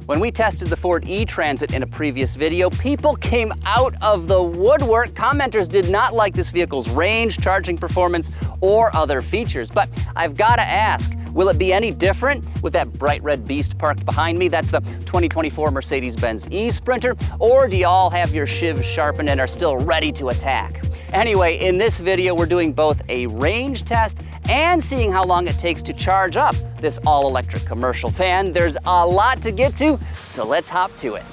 When we tested the Ford E-Transit in a previous video, people came out of the woodwork. Commenters did not like this vehicle's range, charging performance, or other features. But I've got to ask, will it be any different with that bright red beast parked behind me? That's the 2024 Mercedes-Benz eSprinter. Or do you all have your shivs sharpened and are still ready to attack? Anyway, in this video, we're doing both a range test and seeing how long it takes to charge up this all-electric commercial van. There's a lot to get to, so let's hop to it.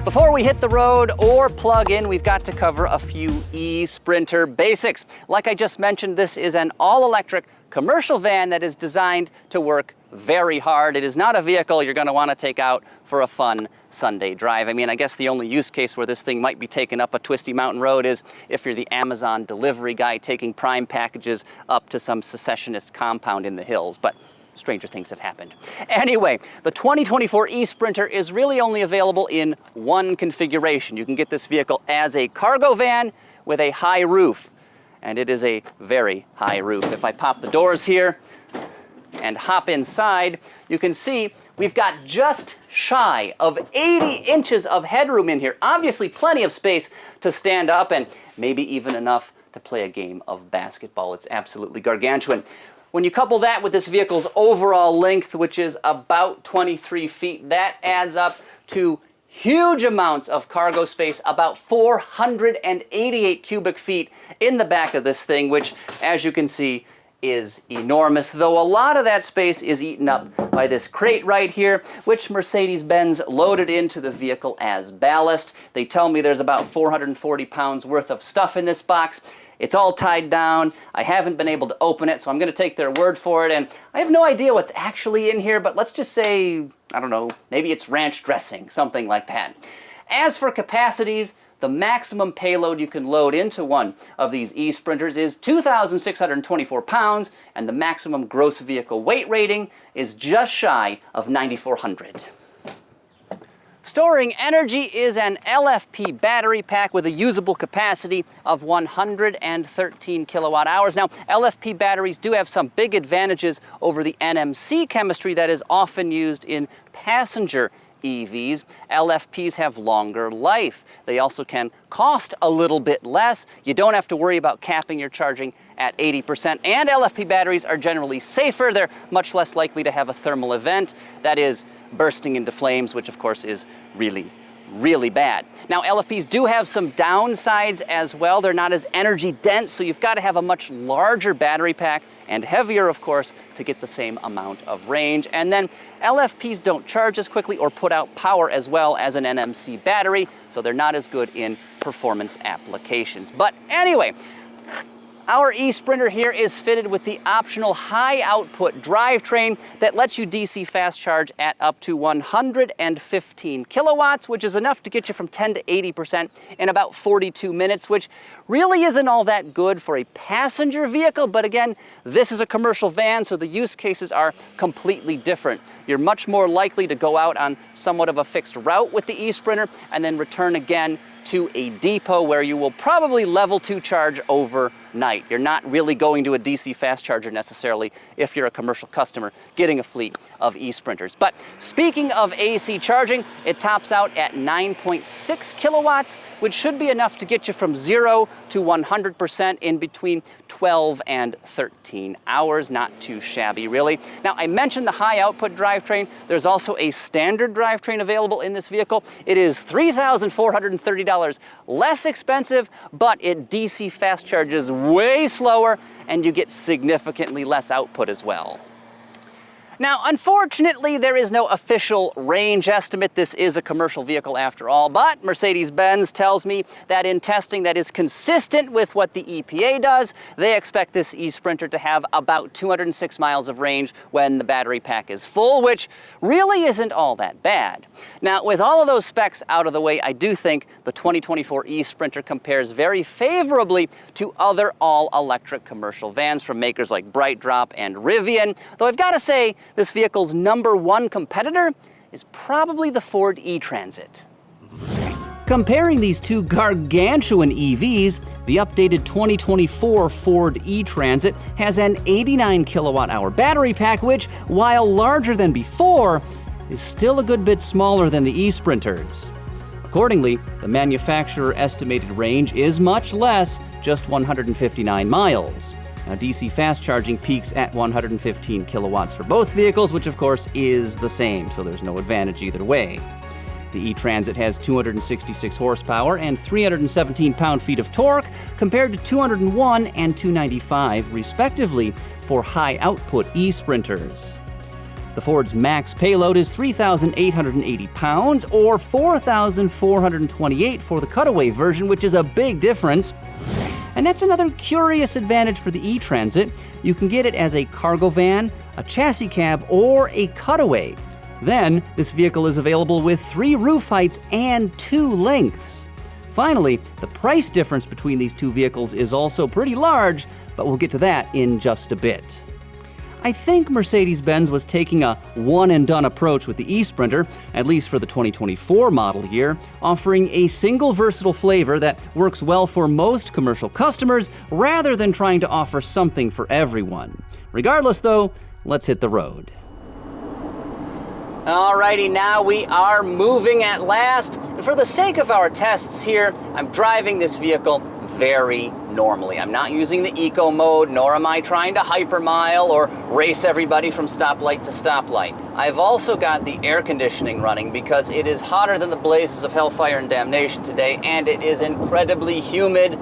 Before we hit the road or plug in, we've got to cover a few eSprinter basics. Like I just mentioned, this is an all-electric commercial van that is designed to work very hard. It is not a vehicle you're going to want to take out for a fun Sunday drive. I mean, I guess the only use case where this thing might be taken up a twisty mountain road is if you're the Amazon delivery guy taking prime packages up to some secessionist compound in the hills. But stranger things have happened. Anyway, the 2024 eSprinter is really only available in one configuration. You can get this vehicle as a cargo van with a high roof, and it is a very high roof. If I pop the doors here and hop inside, you can see we've got just shy of 80 inches of headroom in here. Obviously plenty of space to stand up and maybe even enough to play a game of basketball. It's absolutely gargantuan. When you couple that with this vehicle's overall length, which is about 23 feet, that adds up to huge amounts of cargo space, about 488 cubic feet in the back of this thing, which, as you can see, is enormous, though a lot of that space is eaten up by this crate right here, which Mercedes-Benz loaded into the vehicle as ballast. They tell me there's about 440 pounds worth of stuff in this box. It's all tied down. I haven't been able to open it, so I'm going to take their word for it, and I have no idea what's actually in here, but let's just say, I don't know, maybe it's ranch dressing, something like that. As for capacities, the maximum payload you can load into one of these eSprinters is 2,624 pounds, and the maximum gross vehicle weight rating is just shy of 9,400. Storing energy is an LFP battery pack with a usable capacity of 113 kilowatt hours. Now, LFP batteries do have some big advantages over the NMC chemistry that is often used in passenger EVs. LFPs have longer life. They also can cost a little bit less. You don't have to worry about capping your charging at 80%. And LFP batteries are generally safer. They're much less likely to have a thermal event, that is, bursting into flames, which of course is really, really bad. Now, LFPs do have some downsides as well. They're not as energy dense, so you've got to have a much larger battery pack, and heavier, of course, to get the same amount of range. And then LFPs don't charge as quickly or put out power as well as an NMC battery, so they're not as good in performance applications. But anyway, our eSprinter here is fitted with the optional high-output drivetrain that lets you DC fast charge at up to 115 kilowatts, which is enough to get you from 10 to 80% in about 42 minutes, which really isn't all that good for a passenger vehicle. But again, this is a commercial van, so the use cases are completely different. You're much more likely to go out on somewhat of a fixed route with the eSprinter and then return again to a depot where you will probably level 2 charge overnight. You're not really going to a DC fast charger necessarily if you're a commercial customer getting a fleet of eSprinters. But speaking of AC charging, it tops out at 9.6 kilowatts, which should be enough to get you from 0 to 100% in between 12 and 13 hours. Not too shabby, really. Now, I mentioned the high output drivetrain. There's also a standard drivetrain available in this vehicle. It is $3,430 less expensive, but it DC fast charges way slower, and you get significantly less output as well. Now, unfortunately, there is no official range estimate. This is a commercial vehicle after all, but Mercedes-Benz tells me that in testing that is consistent with what the EPA does, they expect this eSprinter to have about 206 miles of range when the battery pack is full, which really isn't all that bad. Now, with all of those specs out of the way, I do think the 2024 eSprinter compares very favorably to other all-electric commercial vans from makers like BrightDrop and Rivian, though I've got to say, this vehicle's #1 competitor is probably the Ford E-Transit. Comparing these two gargantuan EVs, the updated 2024 Ford E-Transit has an 89 kilowatt-hour battery pack, which, while larger than before, is still a good bit smaller than the eSprinters. Accordingly, the manufacturer estimated range is much less, just 159 miles. Now, DC fast charging peaks at 115 kilowatts for both vehicles, which of course is the same, so there's no advantage either way. The E-Transit has 266 horsepower and 317 pound-feet of torque, compared to 201 and 295, respectively, for high-output eSprinters. The Ford's max payload is 3,880 pounds, or 4,428 for the cutaway version, which is a big difference. And that's another curious advantage for the E-Transit. You can get it as a cargo van, a chassis cab, or a cutaway. Then, this vehicle is available with 3 roof heights and 2 lengths. Finally, the price difference between these two vehicles is also pretty large, but we'll get to that in just a bit. I think Mercedes-Benz was taking a one-and-done approach with the eSprinter, at least for the 2024 model year, offering a single versatile flavor that works well for most commercial customers, rather than trying to offer something for everyone. Regardless, though, let's hit the road. Alrighty, now we are moving at last. And for the sake of our tests here, I'm driving this vehicle very normally. I'm not using the eco mode, nor am I trying to hypermile or race everybody from stoplight to stoplight. I've also got the air conditioning running because it is hotter than the blazes of hellfire and damnation today, and it is incredibly humid,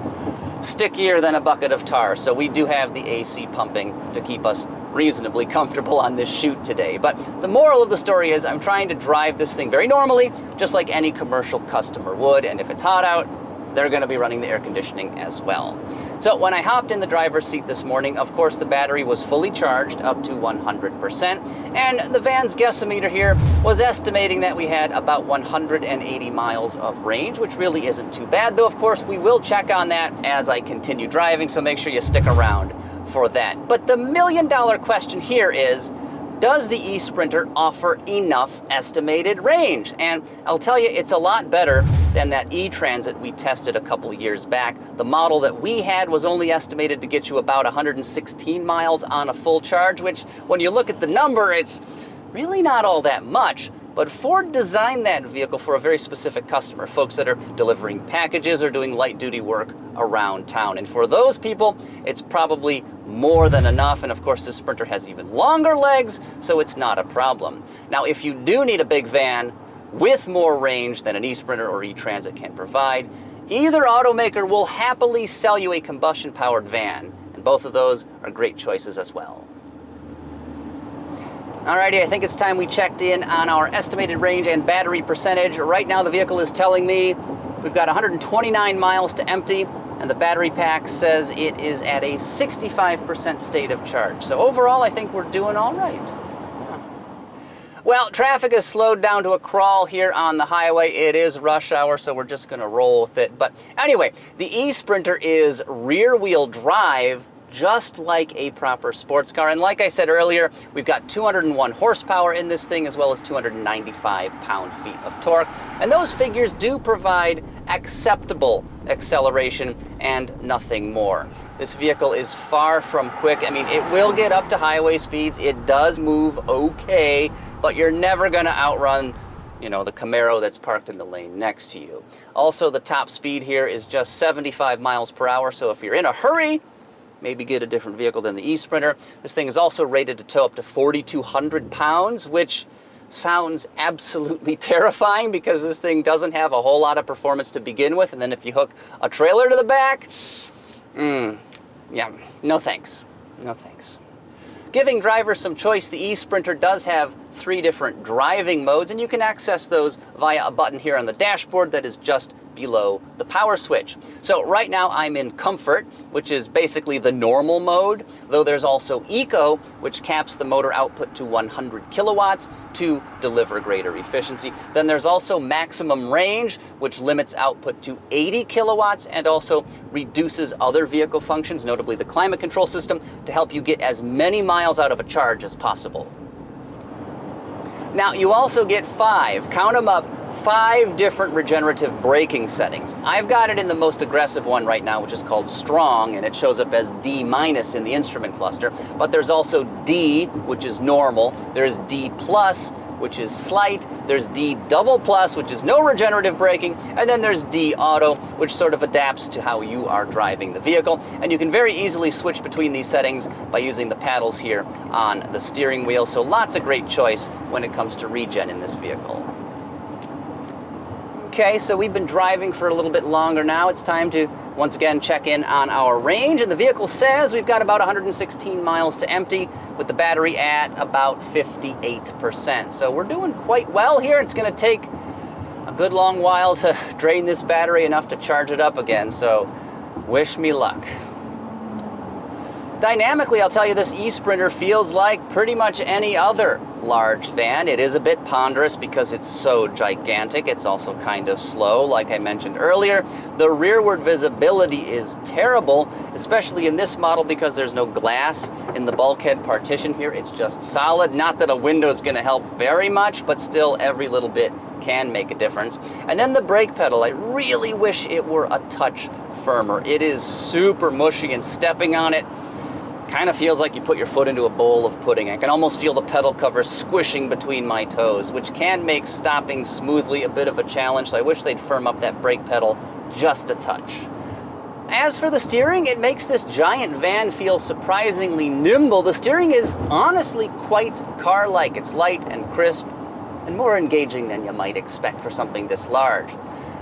stickier than a bucket of tar. So we do have the AC pumping to keep us reasonably comfortable on this shoot today. But the moral of the story is I'm trying to drive this thing very normally, just like any commercial customer would, and if it's hot out, they're going to be running the air conditioning as well. So when I hopped in the driver's seat this morning, of course the battery was fully charged up to 100%, and the van's guessometer here was estimating that we had about 180 miles of range, which really isn't too bad, though of course we will check on that as I continue driving, so make sure you stick around for that. But the million-dollar question here is, does the eSprinter offer enough estimated range? And I'll tell you, it's a lot better than that E-Transit we tested a couple years back. The model that we had was only estimated to get you about 116 miles on a full charge, which when you look at the number, it's really not all that much. But Ford designed that vehicle for a very specific customer, folks that are delivering packages or doing light-duty work around town. And for those people, it's probably more than enough. And of course, this Sprinter has even longer legs, so it's not a problem. Now, if you do need a big van with more range than an eSprinter or E-Transit can provide, either automaker will happily sell you a combustion-powered van. And both of those are great choices as well. Alrighty, I think it's time we checked in on our estimated range and battery percentage. Right now the vehicle is telling me we've got 129 miles to empty, and the battery pack says it is at a 65% state of charge. So overall, I think we're doing all right. Well, traffic has slowed down to a crawl here on the highway. It is rush hour, so we're just gonna roll with it. But anyway, the eSprinter is rear-wheel drive, just like a proper sports car. And like I said earlier, we've got 201 horsepower in this thing, as well as 295 pound-feet of torque. And those figures do provide acceptable acceleration and nothing more. This vehicle is far from quick. I mean, it will get up to highway speeds. It does move okay, but you're never gonna outrun, you know, the Comparo that's parked in the lane next to you. Also, the top speed here is just 75 miles per hour. So if you're in a hurry, maybe get a different vehicle than the eSprinter. This thing is also rated to tow up to 4,200 pounds, which sounds absolutely terrifying because this thing doesn't have a whole lot of performance to begin with. And then if you hook a trailer to the back, yeah, no thanks. No thanks. Giving drivers some choice, the eSprinter does have 3 different driving modes, and you can access those via a button here on the dashboard that is just below the power switch. So right now I'm in Comfort, which is basically the normal mode, though there's also Eco, which caps the motor output to 100 kilowatts to deliver greater efficiency. Then there's also Maximum Range, which limits output to 80 kilowatts and also reduces other vehicle functions, notably the climate control system, to help you get as many miles out of a charge as possible. Now, you also get 5, count them up, 5 different regenerative braking settings. I've got it in the most aggressive one right now, which is called Strong, and it shows up as D- in the instrument cluster. But there's also D, which is normal. There's D+, which is slight. There's D++, which is no regenerative braking. And then there's D Auto, which sort of adapts to how you are driving the vehicle. And you can very easily switch between these settings by using the paddles here on the steering wheel. So lots of great choice when it comes to regen in this vehicle. Okay, so we've been driving for a little bit longer now. It's time to once again check in on our range, and the vehicle says we've got about 116 miles to empty with the battery at about 58%. So we're doing quite well here. It's going to take a good long while to drain this battery enough to charge it up again, so wish me luck. Dynamically, I'll tell you, this eSprinter feels like pretty much any other large van. It is a bit ponderous because it's so gigantic. It's also kind of slow, like I mentioned earlier. The rearward visibility is terrible, especially in this model because there's no glass in the bulkhead partition here. It's just solid. Not that a window is going to help very much, but still every little bit can make a difference. And then the brake pedal, I really wish it were a touch firmer. It is super mushy, and stepping on it kind of feels like you put your foot into a bowl of pudding. I can almost feel the pedal cover squishing between my toes, which can make stopping smoothly a bit of a challenge, so I wish they'd firm up that brake pedal just a touch. As for the steering, it makes this giant van feel surprisingly nimble. The steering is honestly quite car-like. It's light and crisp and more engaging than you might expect for something this large.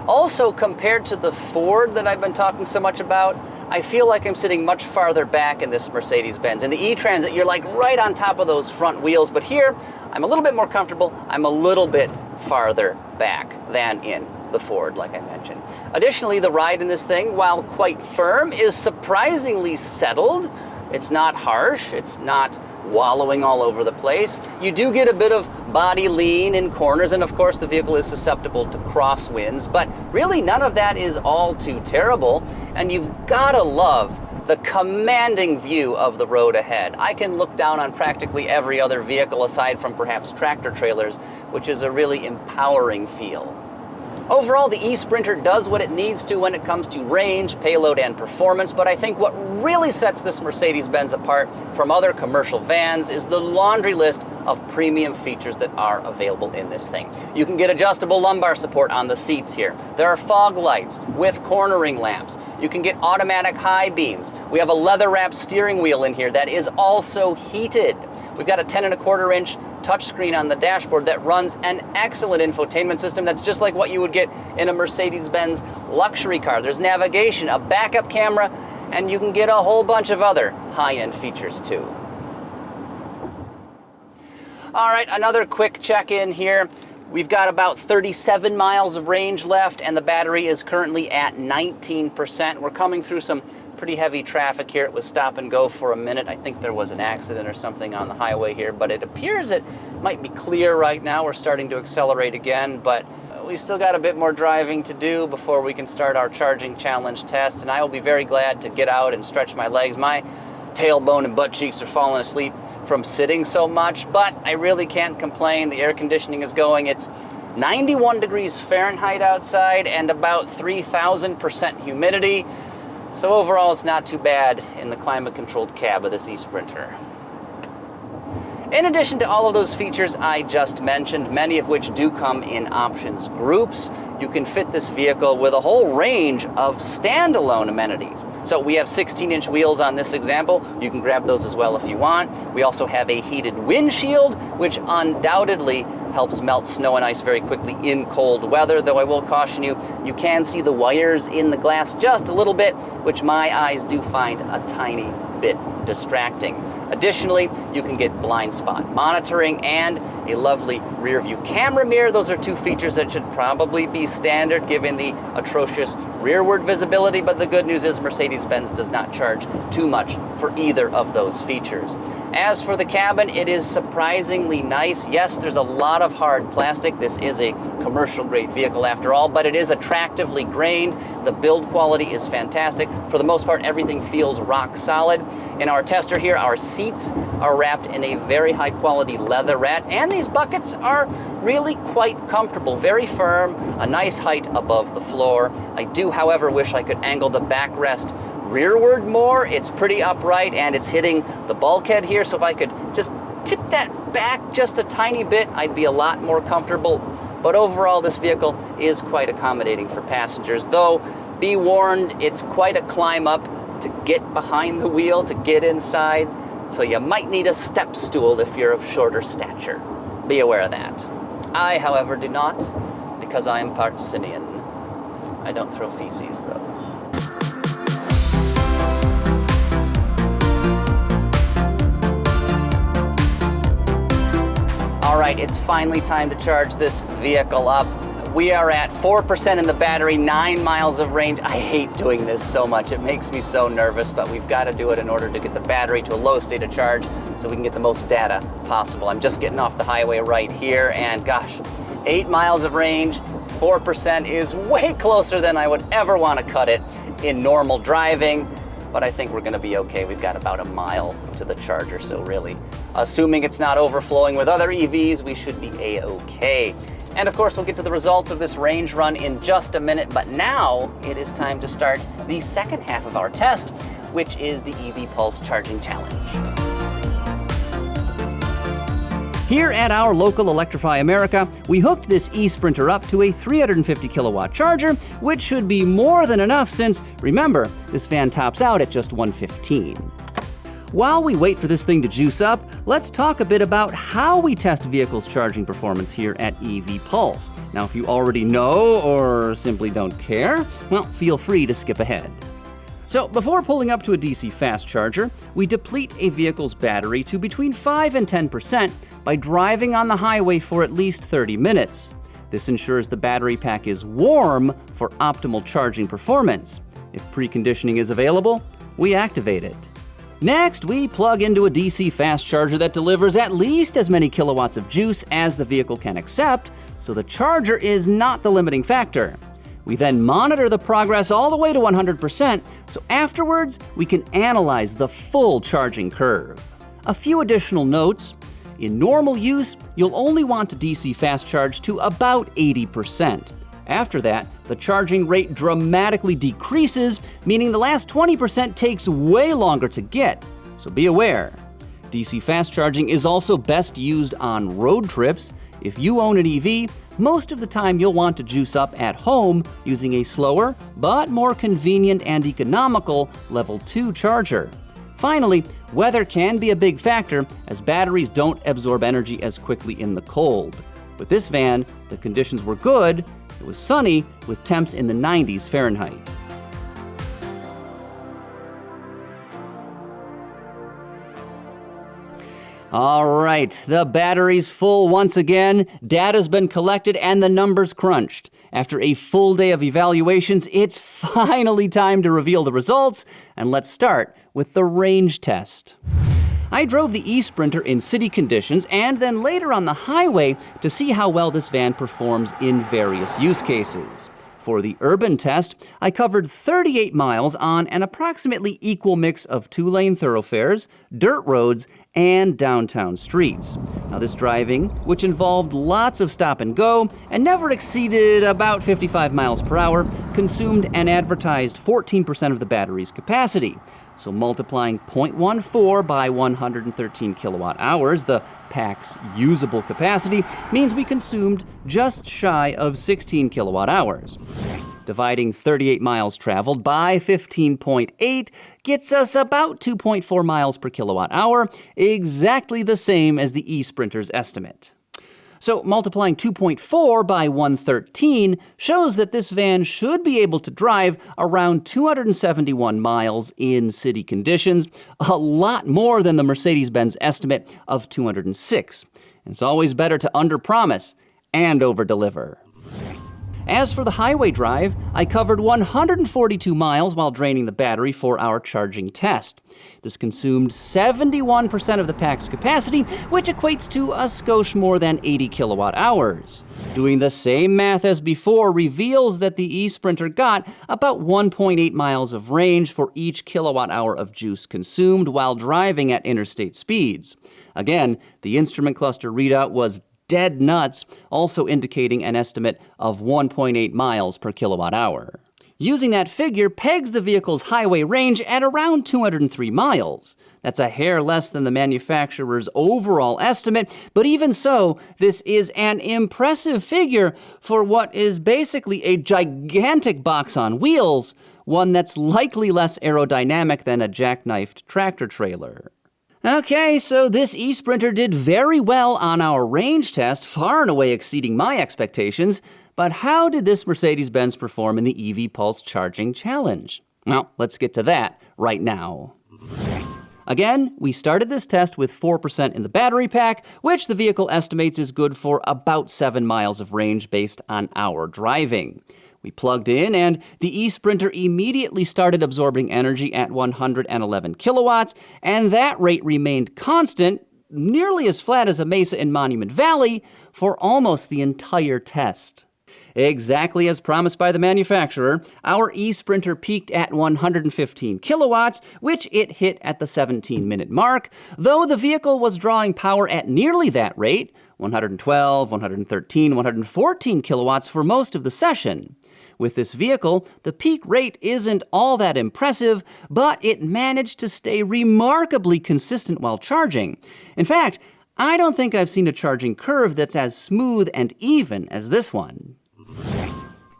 Also, compared to the Ford that I've been talking so much about, I feel like I'm sitting much farther back in this Mercedes-Benz. In the E-Transit, you're like right on top of those front wheels, but here, I'm a little bit more comfortable. I'm a little bit farther back than in the Ford, like I mentioned. Additionally, the ride in this thing, while quite firm, is surprisingly settled. It's not harsh. It's not wallowing all over the place. You do get a bit of body lean in corners, and of course the vehicle is susceptible to crosswinds, but really none of that is all too terrible, and you've gotta love the commanding view of the road ahead. I can look down on practically every other vehicle aside from perhaps tractor trailers, which is a really empowering feel. Overall, the eSprinter does what it needs to when it comes to range, payload, and performance, but I think what really sets this Mercedes-Benz apart from other commercial vans is the laundry list of premium features that are available in this thing. You can get adjustable lumbar support on the seats here. There are fog lights with cornering lamps. You can get automatic high beams. We have a leather-wrapped steering wheel in here that is also heated. We've got a 10.25-inch touchscreen on the dashboard that runs an excellent infotainment system that's just like what you would get in a Mercedes-Benz luxury car. There's navigation, a backup camera, and you can get a whole bunch of other high-end features too. All right, another quick check-in here. We've got about 37 miles of range left, and the battery is currently at 19%. We're coming through some pretty heavy traffic here. It was stop and go for a minute. I think there was an accident or something on the highway here, but it appears it might be clear right now. We're starting to accelerate again, but we still got a bit more driving to do before we can start our charging challenge test, and I will be very glad to get out and stretch my legs. My tailbone and butt cheeks are falling asleep from sitting so much, but I really can't complain. The air conditioning is going. It's 91 degrees Fahrenheit outside and about 3,000% humidity. So overall, it's not too bad in the climate-controlled cab of this eSprinter. In addition to all of those features I just mentioned, many of which do come in options groups, you can fit this vehicle with a whole range of standalone amenities. So we have 16-inch wheels on this example. You can grab those as well if you want. We also have a heated windshield, which undoubtedly helps melt snow and ice very quickly in cold weather, though I will caution you, you can see the wires in the glass just a little bit, which my eyes do find a tiny bit distracting. Additionally, you can get blind spot monitoring and a lovely rear view camera mirror. Those are two features that should probably be standard given the atrocious rearward visibility, but the good news is Mercedes-Benz does not charge too much for either of those features. As for the cabin, it is surprisingly nice. Yes, there's a lot of hard plastic. This is a commercial grade vehicle after all, but it is attractively grained The build quality is fantastic. For the most part, everything feels rock solid. In our tester here, our seats are wrapped in a very high quality leatherette, and these buckets are really quite comfortable, very firm, a nice height above the floor. I do, however, wish I could angle the backrest rearward more. It's pretty upright and it's hitting the bulkhead here, so if I could just tip that back just a tiny bit, I'd be a lot more comfortable. But overall, this vehicle is quite accommodating for passengers, though be warned, it's quite a climb up to get behind the wheel, to get inside, so you might need a step stool if you're of shorter stature. Be aware of that. I, however, do not, because I am part simian. I don't throw feces, though. All right, it's finally time to charge this vehicle up. We are at 4% in the battery, 9 miles of range. I hate doing this so much. It makes me so nervous, but we've got to do it in order to get the battery to a low state of charge so we can get the most data possible. I'm just getting off the highway right here, and gosh, 8 miles of range, 4% is way closer than I would ever want to cut it in normal driving, but I think we're going to be okay. We've got about a mile to the charger, so really, assuming it's not overflowing with other EVs, we should be a-okay. And of course, we'll get to the results of this range run in just a minute, but now it is time to start the second half of our test, which is the EV Pulse Charging Challenge. Here at our local Electrify America, we hooked this eSprinter up to a 350 kilowatt charger, which should be more than enough since, remember, this van tops out at just 115. While we wait for this thing to juice up, let's talk a bit about how we test vehicles' charging performance here at EV Pulse. Now, if you already know or simply don't care, well, feel free to skip ahead. So, before pulling up to a DC fast charger, we deplete a vehicle's battery to between 5 and 10% by driving on the highway for at least 30 minutes. This ensures the battery pack is warm for optimal charging performance. If preconditioning is available, we activate it. Next, we plug into a DC fast charger that delivers at least as many kilowatts of juice as the vehicle can accept, so the charger is not the limiting factor. We then monitor the progress all the way to 100%, so afterwards we can analyze the full charging curve. A few additional notes. In normal use, you'll only want to DC fast charge to about 80%. After that, the charging rate dramatically decreases, meaning the last 20% takes way longer to get, so be aware. DC fast charging is also best used on road trips. If you own an EV, most of the time you'll want to juice up at home using a slower, but more convenient and economical Level 2 charger. Finally, weather can be a big factor as batteries don't absorb energy as quickly in the cold. With this van, the conditions were good. It was sunny with temps in the 90s Fahrenheit. All right, the battery's full once again, data's been collected, and the numbers crunched. After a full day of evaluations, it's finally time to reveal the results, and let's start with the range test. I drove the eSprinter in city conditions and then later on the highway to see how well this van performs in various use cases. For the urban test, I covered 38 miles on an approximately equal mix of two-lane thoroughfares, dirt roads, and downtown streets. Now this driving, which involved lots of stop and go and never exceeded about 55 miles per hour, consumed an advertised 14% of the battery's capacity. So multiplying 0.14 by 113 kilowatt hours, the pack's usable capacity, means we consumed just shy of 16 kilowatt hours. Dividing 38 miles traveled by 15.8 gets us about 2.4 miles per kilowatt hour, exactly the same as the eSprinter's estimate. So multiplying 2.4 by 113 shows that this van should be able to drive around 271 miles in city conditions, a lot more than the Mercedes-Benz estimate of 206. And it's always better to underpromise and overdeliver. As for the highway drive, I covered 142 miles while draining the battery for our charging test. This consumed 71% of the pack's capacity, which equates to a skosh more than 80 kilowatt hours. Doing the same math as before reveals that the eSprinter got about 1.8 miles of range for each kilowatt hour of juice consumed while driving at interstate speeds. Again, the instrument cluster readout was dead nuts, also indicating an estimate of 1.8 miles per kilowatt hour. Using that figure pegs the vehicle's highway range at around 203 miles. That's a hair less than the manufacturer's overall estimate, but even so, this is an impressive figure for what is basically a gigantic box on wheels, one that's likely less aerodynamic than a jackknifed tractor trailer. Okay, so this eSprinter did very well on our range test, far and away exceeding my expectations. But how did this Mercedes-Benz perform in the EV Pulse Charging Challenge? Well, let's get to that right now. Again, we started this test with 4% in the battery pack, which the vehicle estimates is good for about 7 miles of range based on our driving. We plugged in, and the eSprinter immediately started absorbing energy at 111 kilowatts, and that rate remained constant, nearly as flat as a Mesa in Monument Valley, for almost the entire test. Exactly as promised by the manufacturer, our eSprinter peaked at 115 kilowatts, which it hit at the 17-minute mark, though the vehicle was drawing power at nearly that rate, 112, 113, 114 kilowatts for most of the session. With this vehicle, the peak rate isn't all that impressive, but it managed to stay remarkably consistent while charging. In fact, I don't think I've seen a charging curve that's as smooth and even as this one.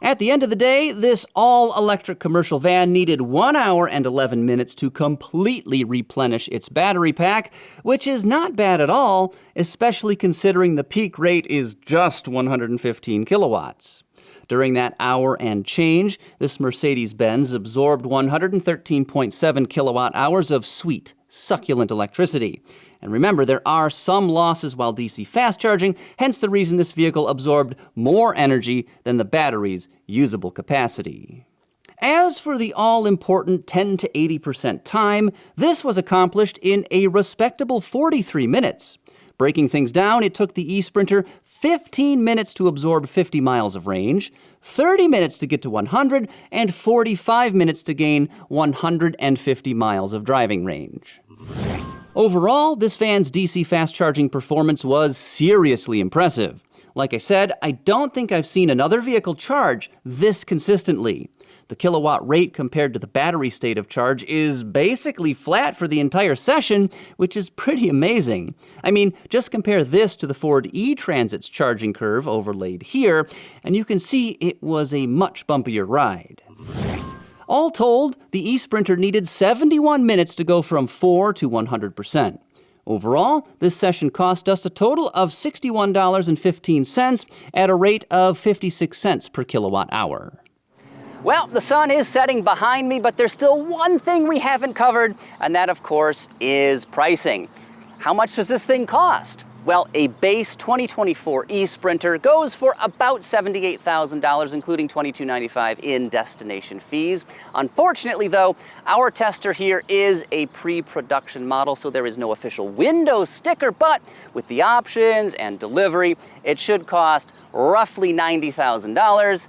At the end of the day, this all-electric commercial van needed 1 hour and 11 minutes to completely replenish its battery pack, which is not bad at all, especially considering the peak rate is just 115 kilowatts. During that hour and change, this Mercedes-Benz absorbed 113.7 kilowatt hours of sweet, succulent electricity. And remember, there are some losses while DC fast charging, hence the reason this vehicle absorbed more energy than the battery's usable capacity. As for the all-important 10 to 80% time, this was accomplished in a respectable 43 minutes. Breaking things down, it took the eSprinter 15 minutes to absorb 50 miles of range, 30 minutes to get to 100, and 45 minutes to gain 150 miles of driving range. Overall, this van's DC fast charging performance was seriously impressive. Like I said, I don't think I've seen another vehicle charge this consistently. The kilowatt rate compared to the battery state of charge is basically flat for the entire session, which is pretty amazing. I mean, just compare this to the Ford e-Transit's charging curve overlaid here, and you can see it was a much bumpier ride. All told, the eSprinter needed 71 minutes to go from 4 to 100%. Overall, this session cost us a total of $61.15 at a rate of 56 cents per kilowatt hour. Well, the sun is setting behind me, but there's still one thing we haven't covered, and that, of course, is pricing. How much does this thing cost? Well, a base 2024 eSprinter goes for about $78,000, including $2295 in destination fees. Unfortunately, though, our tester here is a pre-production model, so there is no official Windows sticker, but with the options and delivery, it should cost roughly $90,000.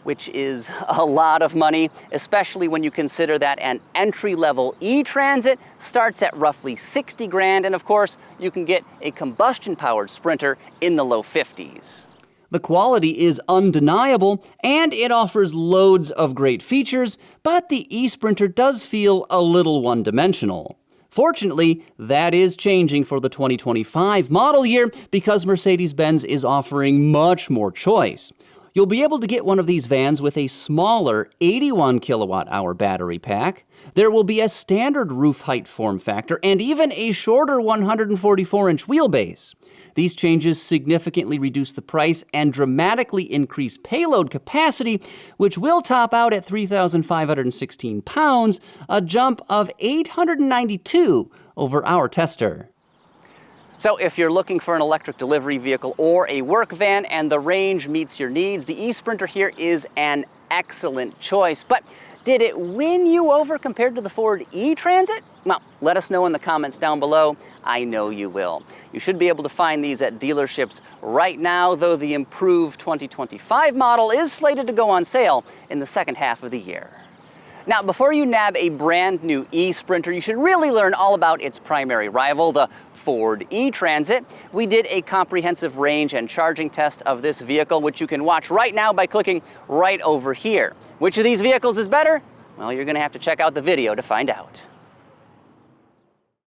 Which is a lot of money, especially when you consider that an entry-level e-Transit starts at roughly 60 grand, and of course, you can get a combustion-powered Sprinter in the low 50s. The quality is undeniable, and it offers loads of great features, but the eSprinter does feel a little one-dimensional. Fortunately, that is changing for the 2025 model year because Mercedes-Benz is offering much more choice. You'll be able to get one of these vans with a smaller 81 kilowatt hour battery pack. There will be a standard roof height form factor and even a shorter 144-inch wheelbase. These changes significantly reduce the price and dramatically increase payload capacity, which will top out at 3,516 pounds, a jump of 892 over our tester. So if you're looking for an electric delivery vehicle or a work van and the range meets your needs, the eSprinter here is an excellent choice. But did it win you over compared to the Ford E-Transit? Well, let us know in the comments down below. I know you will. You should be able to find these at dealerships right now, though the improved 2025 model is slated to go on sale in the second half of the year. Now, before you nab a brand new eSprinter, you should really learn all about its primary rival, the Ford E-Transit. We did a comprehensive range and charging test of this vehicle, which you can watch right now by clicking right over here. Which of these vehicles is better? Well, you're going to have to check out the video to find out.